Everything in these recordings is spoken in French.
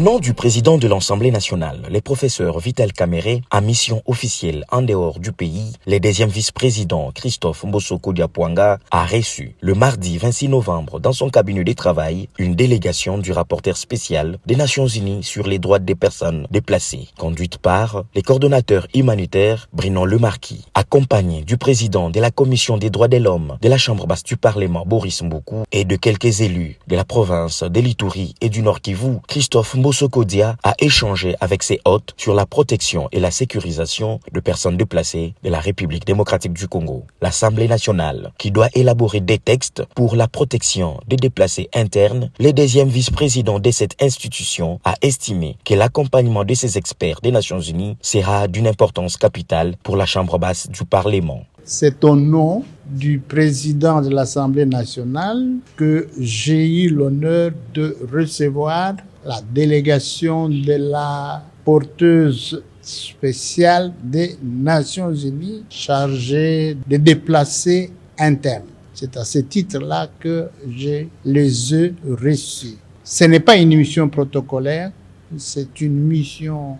nom du président de l'Assemblée nationale, le professeur Vital Kamerhe, à mission officielle en dehors du pays, le deuxième vice-président Christophe Mbosoko Diapwanga a reçu le mardi 26 novembre dans son cabinet de travail une délégation du rapporteur spécial des Nations Unies sur les droits des personnes déplacées, conduite par les coordonnateurs humanitaires Bruno Le Marquis, accompagné du président de la Commission des droits de l'homme de la Chambre basse du Parlement Boris Mboukou et de quelques élus de la province de l'Ituri et du Nord Kivu. Christophe Mbosoko Dia a échangé avec ses hôtes sur la protection et la sécurisation de personnes déplacées de la République démocratique du Congo. L'Assemblée nationale, qui doit élaborer des textes pour la protection des déplacés internes, le deuxième vice-président de cette institution a estimé que l'accompagnement de ces experts des Nations Unies sera d'une importance capitale pour la Chambre basse du Parlement. C'est au nom du président de l'Assemblée nationale que j'ai eu l'honneur de recevoir la délégation de la porteuse spéciale des Nations Unies chargée des déplacés internes. C'est à ce titre-là que je les ai reçus. Ce n'est pas une mission protocolaire, c'est une mission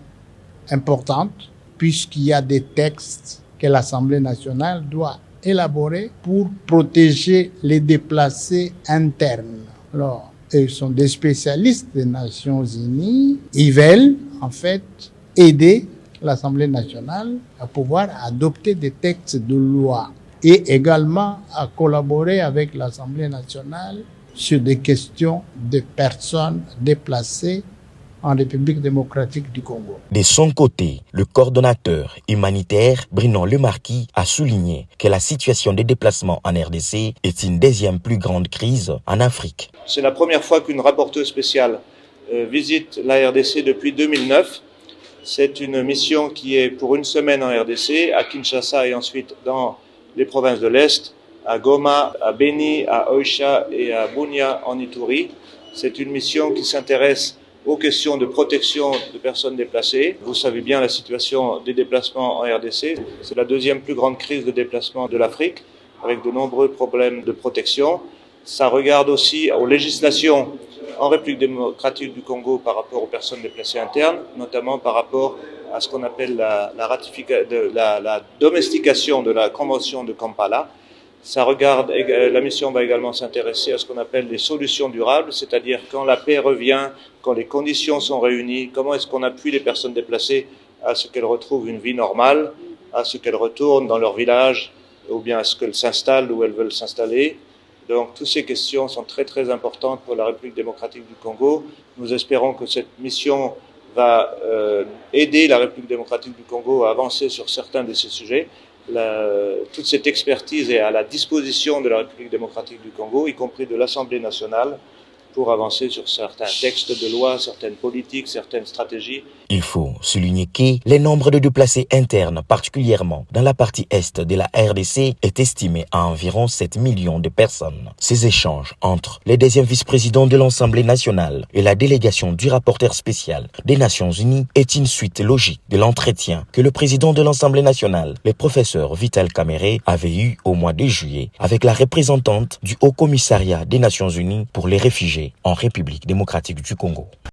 importante puisqu'il y a des textes que l'Assemblée nationale doit élaborer pour protéger les déplacés internes. Alors, ils sont des spécialistes des Nations Unies. Ils veulent, en fait, aider l'Assemblée nationale à pouvoir adopter des textes de loi et également à collaborer avec l'Assemblée nationale sur des questions de personnes déplacées en République démocratique du Congo. De son côté, le coordonnateur humanitaire Bruno Le Marquis a souligné que la situation des déplacements en RDC est une deuxième plus grande crise en Afrique. C'est la première fois qu'une rapporteuse spéciale visite la RDC depuis 2009. C'est une mission qui est pour une semaine en RDC, à Kinshasa et ensuite dans les provinces de l'Est, à Goma, à Beni, à Oicha et à Bunia en Ituri. C'est une mission qui s'intéresse aux questions de protection de personnes déplacées. Vous savez bien la situation des déplacements en RDC. C'est la deuxième plus grande crise de déplacement de l'Afrique, avec de nombreux problèmes de protection. Ça regarde aussi aux législations en République démocratique du Congo par rapport aux personnes déplacées internes, notamment par rapport à ce qu'on appelle la domestication de la Convention de Kampala. La mission va également s'intéresser à ce qu'on appelle les solutions durables, c'est-à-dire quand la paix revient, quand les conditions sont réunies, comment est-ce qu'on appuie les personnes déplacées à ce qu'elles retrouvent une vie normale, à ce qu'elles retournent dans leur village, ou bien à ce qu'elles s'installent où elles veulent s'installer. Donc toutes ces questions sont très très importantes pour la République démocratique du Congo. Nous espérons que cette mission va aider la République démocratique du Congo à avancer sur certains de ces sujets. Toute cette expertise est à la disposition de la République démocratique du Congo, y compris de l'Assemblée nationale, pour avancer sur certains textes de loi, certaines politiques, certaines stratégies. Il faut souligner que le nombre de déplacés internes, particulièrement dans la partie est de la RDC, est estimé à environ 7 millions de personnes. Ces échanges entre le deuxième vice-président de l'Assemblée nationale et la délégation du rapporteur spécial des Nations Unies est une suite logique de l'entretien que le président de l'Assemblée nationale, le professeur Vital Kamerhe, avait eu au mois de juillet avec la représentante du Haut Commissariat des Nations Unies pour les réfugiés en République démocratique du Congo.